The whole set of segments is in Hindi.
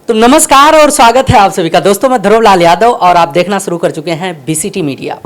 तो नमस्कार और स्वागत है आप सभी का। दोस्तों मैं ध्रुव लाल यादव और आप देखना शुरू कर चुके हैं बीसीटी मीडिया।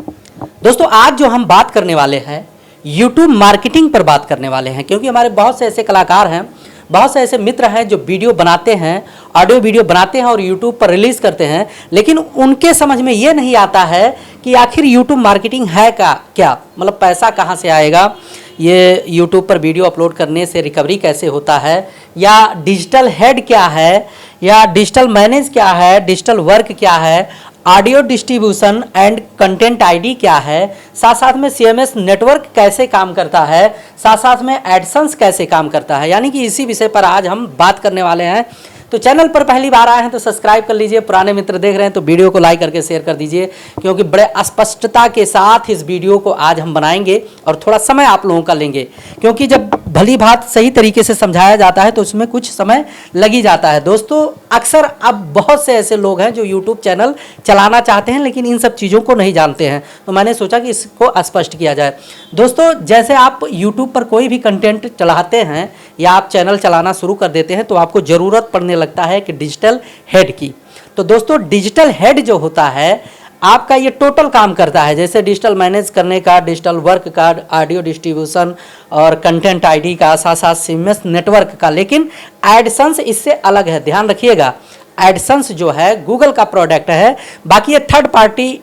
दोस्तों आज जो हम बात करने वाले हैं यूट्यूब मार्केटिंग पर बात करने वाले हैं, क्योंकि हमारे बहुत से ऐसे कलाकार हैं, बहुत से ऐसे मित्र हैं जो वीडियो बनाते हैं, ऑडियो वीडियो बनाते हैं और यूट्यूब पर रिलीज करते हैं, लेकिन उनके समझ में ये नहीं आता है कि आखिर यूट्यूब मार्केटिंग है क्या, मतलब पैसा कहाँ से आएगा, ये यूट्यूब पर वीडियो अपलोड करने से रिकवरी कैसे होता है, या डिजिटल हेड क्या है, या डिजिटल मैनेज क्या है, डिजिटल वर्क क्या है, audio distribution and content ID क्या है, साथ साथ में सीएमएस नेटवर्क कैसे काम करता है, साथ साथ में एडसेंस कैसे काम करता है। यानी कि इसी विषय पर आज हम बात करने वाले हैं। तो चैनल पर पहली बार आए हैं तो सब्सक्राइब कर लीजिए, पुराने मित्र देख रहे हैं तो वीडियो को लाइक करके शेयर कर दीजिए, क्योंकि बड़े स्पष्टता के साथ इस वीडियो को आज हम बनाएंगे और थोड़ा समय आप लोगों का लेंगे, क्योंकि जब भली बात सही तरीके से समझाया जाता है तो उसमें कुछ समय लगी जाता है। दोस्तों अक्सर अब बहुत से ऐसे लोग हैं जो यूट्यूब चैनल चलाना चाहते हैं लेकिन इन सब चीज़ों को नहीं जानते हैं, तो मैंने सोचा कि इसको स्पष्ट किया जाए। दोस्तों जैसे आप यूट्यूब पर कोई भी कंटेंट चलाते हैं या आप चैनल चलाना शुरू कर देते हैं तो आपको ज़रूरत पड़ने लगता है कि डिजिटल हेड की। तो दोस्तों डिजिटल हेड जो होता है आपका ये टोटल काम करता है, जैसे डिजिटल मैनेज करने का, डिजिटल वर्क का, ऑडियो डिस्ट्रीब्यूशन और कंटेंट आईडी का, साथ साथ सीएमएस नेटवर्क का। लेकिन एडसेंस इससे अलग है, ध्यान रखिएगा। एडसेंस जो है गूगल का प्रोडक्ट है, बाकी ये थर्ड पार्टी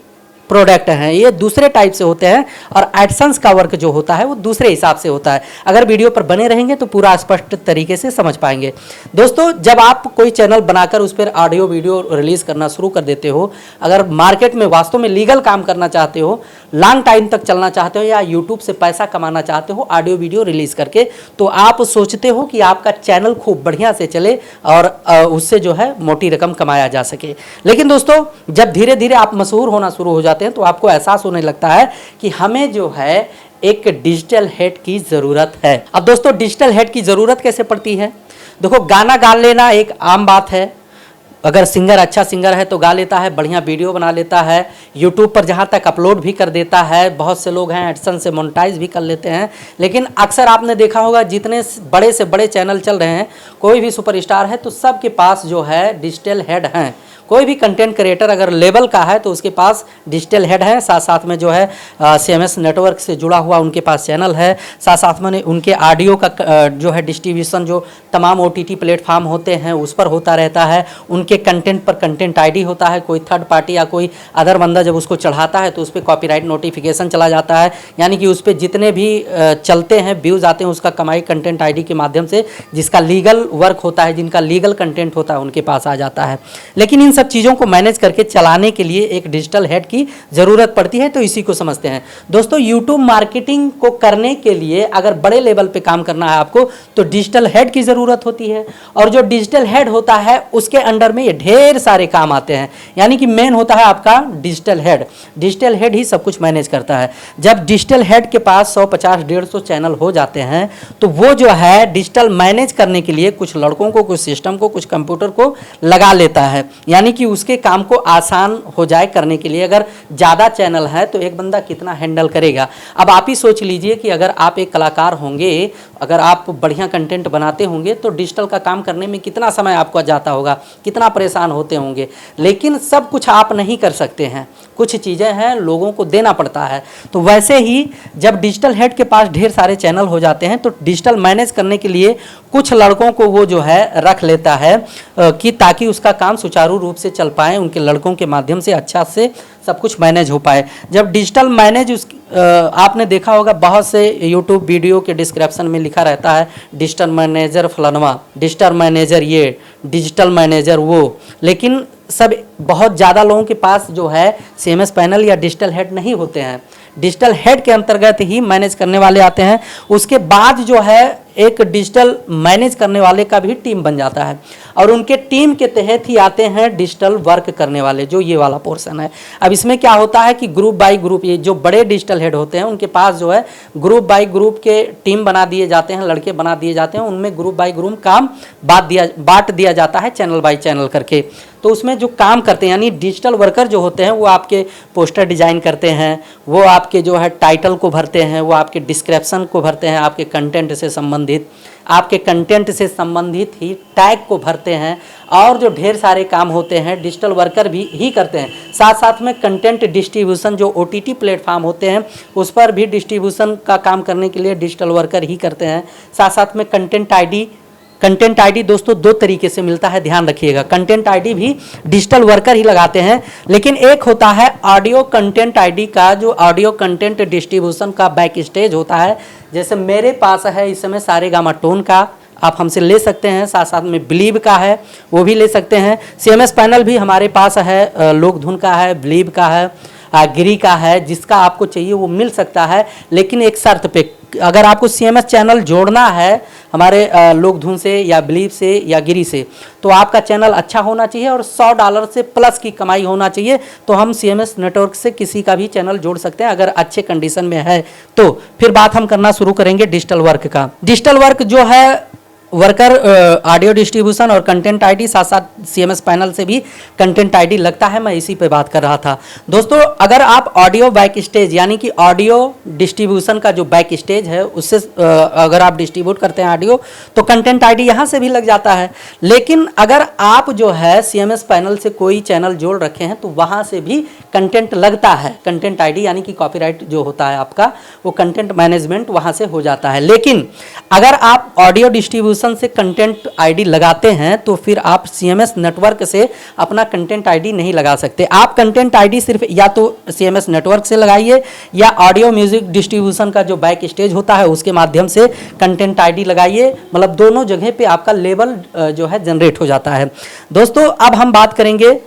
प्रोडक्ट हैं, ये दूसरे टाइप से होते हैं और एडसेंस का वर्क जो होता है वो दूसरे हिसाब से होता है। अगर वीडियो पर बने रहेंगे तो पूरा स्पष्ट तरीके से समझ पाएंगे। दोस्तों जब आप कोई चैनल बनाकर उस पर ऑडियो वीडियो रिलीज करना शुरू कर देते हो, अगर मार्केट में वास्तव में लीगल काम करना चाहते हो, लॉन्ग टाइम तक चलना चाहते हो या यूट्यूब से पैसा कमाना चाहते हो ऑडियो वीडियो रिलीज करके, तो आप सोचते हो कि आपका चैनल खूब बढ़िया से चले और उससे जो है मोटी रकम कमाया जा सके। लेकिन दोस्तों जब धीरे धीरे आप मशहूर होना शुरू हो जाते हैं तो आपको एहसास होने लगता है कि हमें जो है एक डिजिटल हेड की जरूरत है। अब दोस्तों डिजिटल हेड की जरूरत कैसे पड़ती है? देखो गाना गा लेना एक आम बात है, अगर सिंगर अच्छा सिंगर है तो गा लेता है, बढ़िया वीडियो बना लेता है, यूट्यूब पर जहाँ तक अपलोड भी कर देता है, बहुत से लोग हैं एडसेंस से मोनेटाइज भी कर लेते हैं। लेकिन अक्सर आपने देखा होगा जितने बड़े से बड़े चैनल चल रहे हैं, कोई भी सुपरस्टार है तो सबके पास जो है डिजिटल हेड हैं। कोई भी कंटेंट क्रिएटर अगर लेवल का है तो उसके पास डिजिटल हेड है, साथ साथ में जो है सीएमएस नेटवर्क से जुड़ा हुआ उनके पास चैनल है, साथ साथ में उनके ऑडियो का जो है डिस्ट्रीब्यूशन जो तमाम ओटीटी प्लेटफॉर्म होते हैं उस पर होता रहता है, उनके कंटेंट पर कंटेंट आईडी होता है। कोई थर्ड पार्टी या कोई अदर बंदा जब उसको चढ़ाता है तो उस पर कॉपीराइट नोटिफिकेशन चला जाता है, यानी कि उस पर जितने भी चलते हैं व्यूज़ आते हैं उसका कमाई कंटेंट आईडी के माध्यम से, जिसका लीगल वर्क होता है, जिनका लीगल कंटेंट होता है उनके पास आ जाता है। लेकिन इन सब चीज़ों को मैनेज करके चलाने के लिए एक डिजिटल हेड की ज़रूरत पड़ती है, तो इसी को समझते हैं। दोस्तों यूट्यूब मार्केटिंग को करने के लिए अगर बड़े लेवल पे काम करना है आपको तो डिजिटल हेड की ज़रूरत होती है, और जो डिजिटल हेड होता है उसके अंडर में ये ढेर सारे काम आते हैं। यानी कि मेन होता है आपका डिजिटल हेड, डिजिटल हेड ही सब कुछ मैनेज करता है। जब डिजिटल हेड के पास 150, 150 चैनल हो जाते हैं तो वो जो है डिजिटल मैनेज करने के लिए कुछ लड़कों को, कुछ सिस्टम को, कुछ कंप्यूटर को लगा लेता है, यानी कि उसके काम को आसान हो जाए करने के लिए। अगर ज़्यादा चैनल है तो एक बंदा कितना हैंडल करेगा? अब आप ही सोच लीजिए कि अगर आप एक कलाकार होंगे, अगर आप बढ़िया कंटेंट बनाते होंगे तो डिजिटल का काम करने में कितना समय आपको जाता होगा, कितना परेशान होते होंगे। लेकिन सब कुछ आप नहीं कर सकते हैं, कुछ चीज़ें हैं लोगों को देना पड़ता है। तो वैसे ही जब डिजिटल हेड के पास ढेर सारे चैनल हो जाते हैं तो डिजिटल मैनेज करने के लिए कुछ लड़कों को वो जो है रख लेता है कि ताकि उसका काम सुचारू रूप से चल पाए, उनके लड़कों के माध्यम से अच्छा से सब कुछ मैनेज हो पाए। जब डिजिटल मैनेज आपने देखा होगा बहुत से यूट्यूब वीडियो के डिस्क्रिप्शन में लिखा रहता है डिजिटल मैनेजर फलानवा, डिजिटल मैनेजर ये, डिजिटल मैनेजर वो, लेकिन सब बहुत ज़्यादा लोगों के पास जो है सीएमएस पैनल या डिजिटल हेड नहीं होते हैं। डिजिटल हेड के अंतर्गत ही मैनेज करने वाले आते हैं, उसके बाद जो है एक डिजिटल मैनेज करने वाले का भी टीम बन जाता है, और उनके टीम के तहत ही आते हैं डिजिटल वर्क करने वाले, जो ये वाला पोर्शन है। अब इसमें क्या होता है कि ग्रुप बाय ग्रुप, ये जो बड़े डिजिटल हेड होते हैं उनके पास जो है ग्रुप बाय ग्रुप के टीम बना दिए जाते हैं, लड़के बना दिए जाते हैं, उनमें ग्रुप बाय ग्रुप काम बांट दिया जाता है चैनल बाय चैनल करके। तो उसमें जो काम करते हैं यानी डिजिटल वर्कर जो होते हैं वो आपके पोस्टर डिजाइन करते हैं, वो आपके जो है टाइटल को भरते हैं, वो आपके डिस्क्रिप्शन को भरते हैं, आपके कंटेंट से संबंधित आपके कंटेंट से संबंधित ही टैग को भरते हैं और जो ढेर सारे काम होते हैं डिजिटल वर्कर भी ही करते हैं। साथ साथ में कंटेंट डिस्ट्रीब्यूशन जो OTT प्लेटफॉर्म होते हैं उस पर भी डिस्ट्रीब्यूशन का काम करने के लिए डिजिटल वर्कर ही करते हैं। साथ साथ में कंटेंट आईडी दोस्तों दो तरीके से मिलता है, ध्यान रखिएगा। कंटेंट आईडी भी डिजिटल वर्कर ही लगाते हैं, लेकिन एक होता है ऑडियो कंटेंट आईडी का, जो ऑडियो कंटेंट डिस्ट्रीब्यूशन का बैक स्टेज होता है। जैसे मेरे पास है इस समय सारेगामा टोन का, आप हमसे ले सकते हैं। साथ साथ में बिलीव का है, वो भी ले सकते हैं। CMS पैनल भी हमारे पास है, लोक धुन का है, बिलीव का है, गिरी का है। जिसका आपको चाहिए वो मिल सकता है, लेकिन एक शर्त पे, अगर आपको CMS चैनल जोड़ना है हमारे लोक धुन से या बिलीव से या गिरी से, तो आपका चैनल अच्छा होना चाहिए और $100 से प्लस की कमाई होना चाहिए। तो हम CMS नेटवर्क से किसी का भी चैनल जोड़ सकते हैं अगर अच्छे कंडीशन में है तो। फिर बात हम करना शुरू करेंगे डिजिटल वर्क का। डिजिटल वर्क जो है वर्कर ऑडियो डिस्ट्रीब्यूशन और कंटेंट आईडी, साथ साथ CMS पैनल से भी कंटेंट आईडी लगता है। मैं इसी पे बात कर रहा था दोस्तों। अगर आप ऑडियो बैक स्टेज यानी कि ऑडियो डिस्ट्रीब्यूशन का जो बैक स्टेज है उससे अगर आप डिस्ट्रीब्यूट करते हैं ऑडियो, तो कंटेंट आईडी यहाँ से भी लग जाता है। लेकिन अगर आप जो है CMS पैनल से कोई चैनल जोड़ रखे हैं तो वहाँ से भी कंटेंट लगता है। कंटेंट आईडी यानी कि कॉपीराइट जो होता है आपका, वो कंटेंट मैनेजमेंट वहाँ से हो जाता है। लेकिन अगर आप ऑडियो डिस्ट्रीब्यूशन से कंटेंट आईडी लगाते हैं तो फिर आप CMS नेटवर्क से अपना कंटेंट आईडी नहीं लगा सकते। आप कंटेंट आईडी सिर्फ या तो CMS नेटवर्क से लगाइए या ऑडियो म्यूजिक डिस्ट्रीब्यूशन का जो बैक स्टेज होता है उसके माध्यम से कंटेंट आईडी लगाइए। मतलब दोनों जगह पे आपका लेवल जो है जनरेट हो जाता है। दोस्तों अब हम बात करेंगे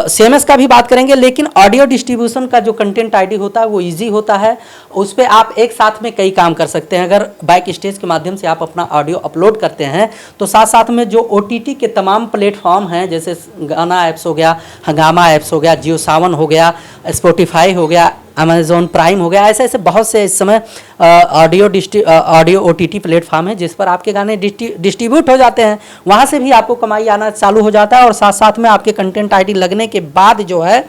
CMS का भी बात करेंगे, लेकिन ऑडियो डिस्ट्रीब्यूशन का जो कंटेंट आईडी होता है वो इजी होता है। उस पर आप एक साथ में कई काम कर सकते हैं। अगर बैक स्टेज के माध्यम से आप अपना ऑडियो अपलोड करते हैं तो साथ साथ में जो OTT के तमाम प्लेटफॉर्म हैं, जैसे गाना ऐप्स हो गया, हंगामा ऐप्स हो गया, जियो सावन हो गया, स्पॉटिफाई हो गया, अमेजोन प्राइम हो गया, ऐसे ऐसे बहुत से इस समय ऑडियो OTT प्लेटफॉर्म है जिस पर आपके गाने डिस्ट्रीब्यूट हो जाते हैं। वहाँ से भी आपको कमाई आना चालू हो जाता है। और साथ साथ में आपके कंटेंट आईडी लगने के बाद जो है,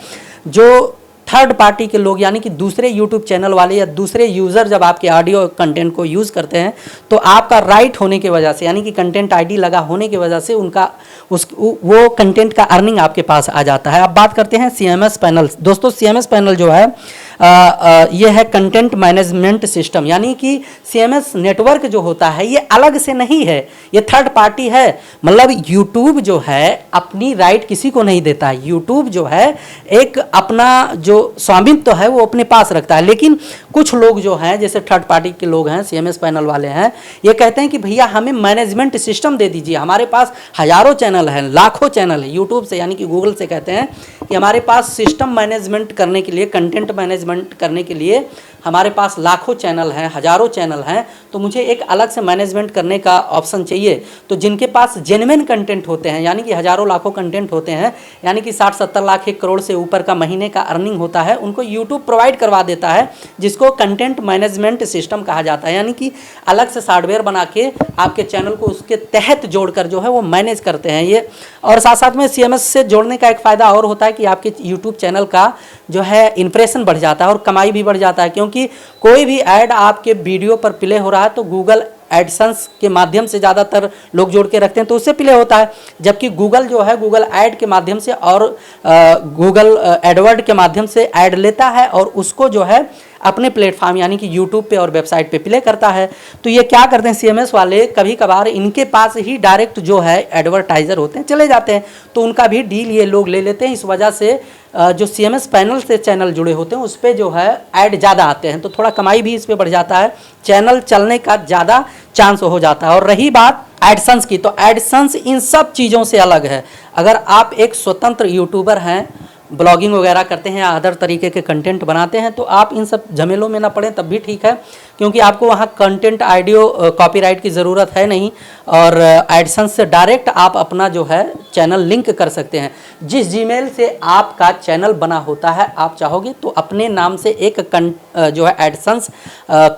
जो थर्ड पार्टी के लोग यानी कि दूसरे यूट्यूब चैनल वाले या दूसरे यूज़र जब आपके ऑडियो कंटेंट को यूज़ करते हैं तो आपका राइट होने की वजह से यानी कि कंटेंट आईडी लगा होने की वजह से उनका वो कंटेंट का अर्निंग आपके पास आ जाता है। अब बात करते हैं CMS पैनल। दोस्तों CMS पैनल जो है ये है कंटेंट मैनेजमेंट सिस्टम, यानी कि CMS नेटवर्क जो होता है ये अलग से नहीं है, ये थर्ड पार्टी है। मतलब यूट्यूब जो है अपनी राइट किसी को नहीं देता है। यूट्यूब जो है एक अपना जो स्वामित्व है वो अपने पास रखता है। लेकिन कुछ लोग जो हैं, जैसे थर्ड पार्टी के लोग हैं, CMS पैनल वाले हैं, ये कहते हैं कि भैया हमें मैनेजमेंट सिस्टम दे दीजिए। हमारे पास हजारों चैनल हैं, लाखों चैनल है यूट्यूब से यानी कि गूगल से कहते हैं कि हमारे पास सिस्टम मैनेजमेंट करने के लिए, कंटेंट मैनेजमेंट करने के लिए हमारे पास लाखों चैनल हैं, हजारों चैनल हैं, तो मुझे एक अलग से मैनेजमेंट करने का ऑप्शन चाहिए। तो जिनके पास जेन्युइन कंटेंट होते हैं यानी कि हजारों लाखों कंटेंट होते हैं, यानी कि 60-70 लाख 1 करोड़ से ऊपर का महीने का अर्निंग होता है, उनको यूट्यूब प्रोवाइड करवा देता है, जिसको कंटेंट मैनेजमेंट सिस्टम कहा जाता है। यानी कि अलग से सॉफ्टवेयर बना के आपके चैनल को उसके तहत जोड़कर जो है वो मैनेज करते हैं ये। और साथ साथ में CMS से जोड़ने का एक फ़ायदा और होता है कि आपके यूट्यूब चैनल का जो है इंप्रेशन बढ़ जाता है और कमाई भी बढ़ जाता है। क्योंकि कोई भी ऐड आपके वीडियो पर प्ले हो रहा है तो गूगल एडसेंस के माध्यम से ज़्यादातर लोग जोड़ के रखते हैं, तो उससे प्ले होता है। जबकि गूगल जो है गूगल ऐड के माध्यम से और गूगल एडवर्ड के माध्यम से ऐड लेता है और उसको जो है अपने प्लेटफॉर्म यानी कि यूट्यूब पे और वेबसाइट पे प्ले करता है। तो ये क्या करते हैं CMS वाले, कभी कभार इनके पास ही डायरेक्ट जो है एडवर्टाइज़र होते हैं चले जाते हैं, तो उनका भी डील ये लोग ले लेते हैं। इस वजह से जो CMS पैनल से चैनल जुड़े होते हैं उस पर जो है ऐड ज़्यादा आते हैं, तो थोड़ा कमाई भी इस पर बढ़ जाता है, चैनल चलने का ज़्यादा चांस हो जाता है। और रही बात एडसेंस की, तो एडसेंस इन सब चीज़ों से अलग है। अगर आप एक स्वतंत्र यूट्यूबर हैं, ब्लॉगिंग वगैरह करते हैं या अदर तरीके के कंटेंट बनाते हैं, तो आप इन सब झमेलों में ना पड़ें तब भी ठीक है, क्योंकि आपको वहाँ कंटेंट ऑडियो कॉपीराइट की ज़रूरत है नहीं। और एडसेंस से डायरेक्ट आप अपना जो है चैनल लिंक कर सकते हैं। जिस जीमेल से आपका चैनल बना होता है, आप चाहोगे तो अपने नाम से एक जो है एडसेंस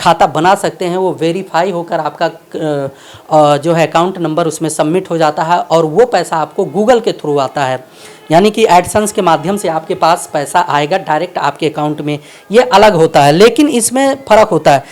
खाता बना सकते हैं। वो वेरीफाई होकर आपका जो है अकाउंट नंबर उसमें सबमिट हो जाता है और वो पैसा आपको गूगल के थ्रू आता है, यानी कि एडसेंस के माध्यम से आपके पास पैसा आएगा डायरेक्ट आपके अकाउंट में। ये अलग होता है, लेकिन इसमें फ़र्क होता है।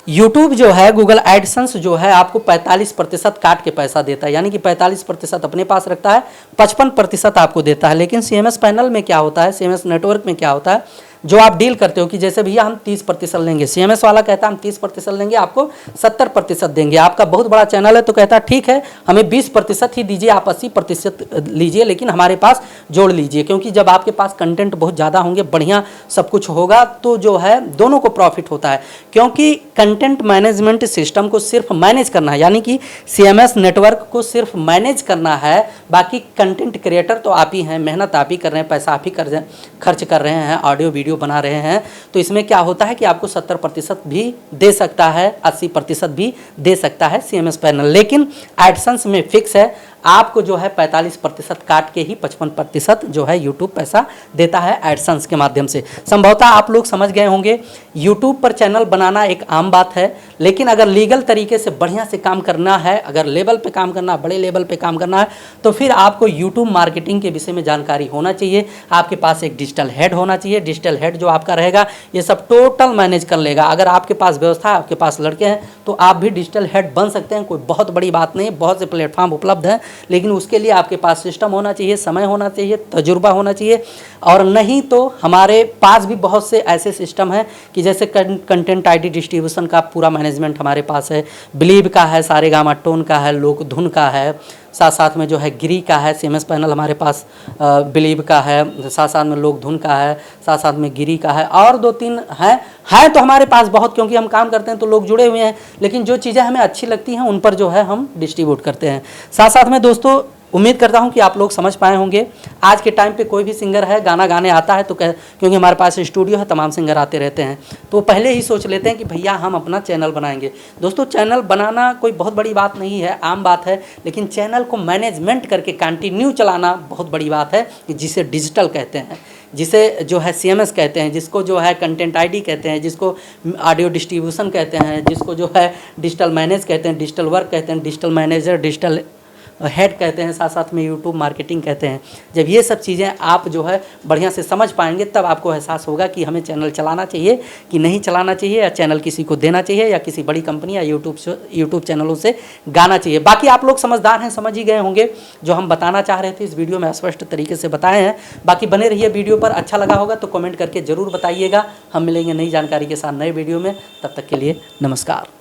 यूट्यूब जो है, गूगल एडसेंस जो है आपको 45% काट के पैसा देता है, यानी कि 45% अपने पास रखता है, 55% आपको देता है। लेकिन सीएमएस पैनल में क्या होता है, सीएमएस नेटवर्क में क्या होता है, जो आप डील करते हो कि जैसे भैया हम 30% लेंगे, सीएमएस वाला कहता है हम 30% लेंगे, आपको 70% देंगे। आपका बहुत बड़ा चैनल है तो कहता है ठीक है हमें 20% ही दीजिए, आप 80% लीजिए, लेकिन हमारे पास जोड़ लीजिए, क्योंकि जब आपके पास कंटेंट बहुत ज़्यादा होंगे, बढ़िया सब कुछ होगा, तो जो है दोनों को प्रॉफिट होता है। क्योंकि कंटेंट मैनेजमेंट सिस्टम को सिर्फ मैनेज करना है, यानी कि सीएमएस नेटवर्क को सिर्फ मैनेज करना है, बाकी कंटेंट क्रिएटर तो आप ही हैं, मेहनत आप ही कर रहे हैं, पैसा आप ही खर्च कर रहे हैं, ऑडियो वीडियो बना रहे हैं। तो इसमें क्या होता है कि आपको 70% भी दे सकता है, 80% भी दे सकता है सीएमएस पैनल। लेकिन एडसेंस में फिक्स है, आपको जो है 45% काट के ही 55% जो है यूट्यूब पैसा देता है एडसेंस के माध्यम से। संभवतः आप लोग समझ गए होंगे, यूट्यूब पर चैनल बनाना एक आम बात है, लेकिन अगर लीगल तरीके से बढ़िया से काम करना है, अगर लेवल पे काम करना, बड़े लेवल पे काम करना है, तो फिर आपको यूट्यूब मार्केटिंग के विषय में जानकारी होना चाहिए। आपके पास एक डिजिटल हेड होना चाहिए, डिजिटल हेड जो आपका रहेगा ये सब टोटल मैनेज कर लेगा। अगर आपके पास व्यवस्था है, आपके पास लड़के हैं, तो आप भी डिजिटल हेड बन सकते हैं, कोई बहुत बड़ी बात नहीं, बहुत से प्लेटफॉर्म उपलब्ध हैं, लेकिन उसके लिए आपके पास सिस्टम होना चाहिए, समय होना चाहिए, तजुर्बा होना चाहिए। और नहीं तो हमारे पास भी बहुत से ऐसे सिस्टम हैं कि जैसे कंटेंट आईडी डिस्ट्रीब्यूशन का पूरा मैनेजमेंट हमारे पास है, बिलीव का है, सारेगामा टोन का है, लोकधुन का है, साथ साथ में जो है गिरी का है, सीएमएस पैनल हमारे पास बिलीव का है, साथ साथ में लोकधुन का है, साथ साथ में गिरी का है, और 2-3 हैं तो हमारे पास बहुत, क्योंकि हम काम करते हैं तो लोग जुड़े हुए हैं। लेकिन जो चीज़ें हमें अच्छी लगती हैं उन पर जो है हम डिस्ट्रीब्यूट करते हैं। साथ साथ में दोस्तों उम्मीद करता हूं कि आप लोग समझ पाए होंगे। आज के टाइम पे कोई भी सिंगर है, गाना गाने आता है तो क्योंकि हमारे पास स्टूडियो है, तमाम सिंगर आते रहते हैं, तो पहले ही सोच लेते हैं कि भैया हम अपना चैनल बनाएंगे। दोस्तों चैनल बनाना कोई बहुत बड़ी बात नहीं है, आम बात है, लेकिन चैनल को मैनेजमेंट करके कंटिन्यू चलाना बहुत बड़ी बात है, जिसे डिजिटल कहते हैं, जिसे जो है सीएमएस कहते हैं, जिसको जो है कंटेंट आईडी कहते हैं, जिसको ऑडियो डिस्ट्रीब्यूशन कहते हैं, जिसको जो है डिजिटल मैनेज कहते हैं, डिजिटल वर्क कहते हैं, डिजिटल मैनेजर, डिजिटल हेड कहते हैं, साथ साथ में यूट्यूब मार्केटिंग कहते हैं। जब ये सब चीज़ें आप जो है बढ़िया से समझ पाएंगे, तब आपको एहसास होगा कि हमें चैनल चलाना चाहिए कि नहीं चलाना चाहिए, या चैनल किसी को देना चाहिए, या किसी बड़ी कंपनी या यूट्यूब चैनलों से गाना चाहिए। बाकी आप लोग समझदार हैं, समझ ही गए होंगे जो हम बताना चाह रहे थे, इस वीडियो में स्पष्ट तरीके से बताए हैं। बाकी बने रहिए वीडियो पर, अच्छा लगा होगा तो कमेंट करके ज़रूर बताइएगा। हम मिलेंगे नई जानकारी के साथ नए वीडियो में, तब तक के लिए नमस्कार।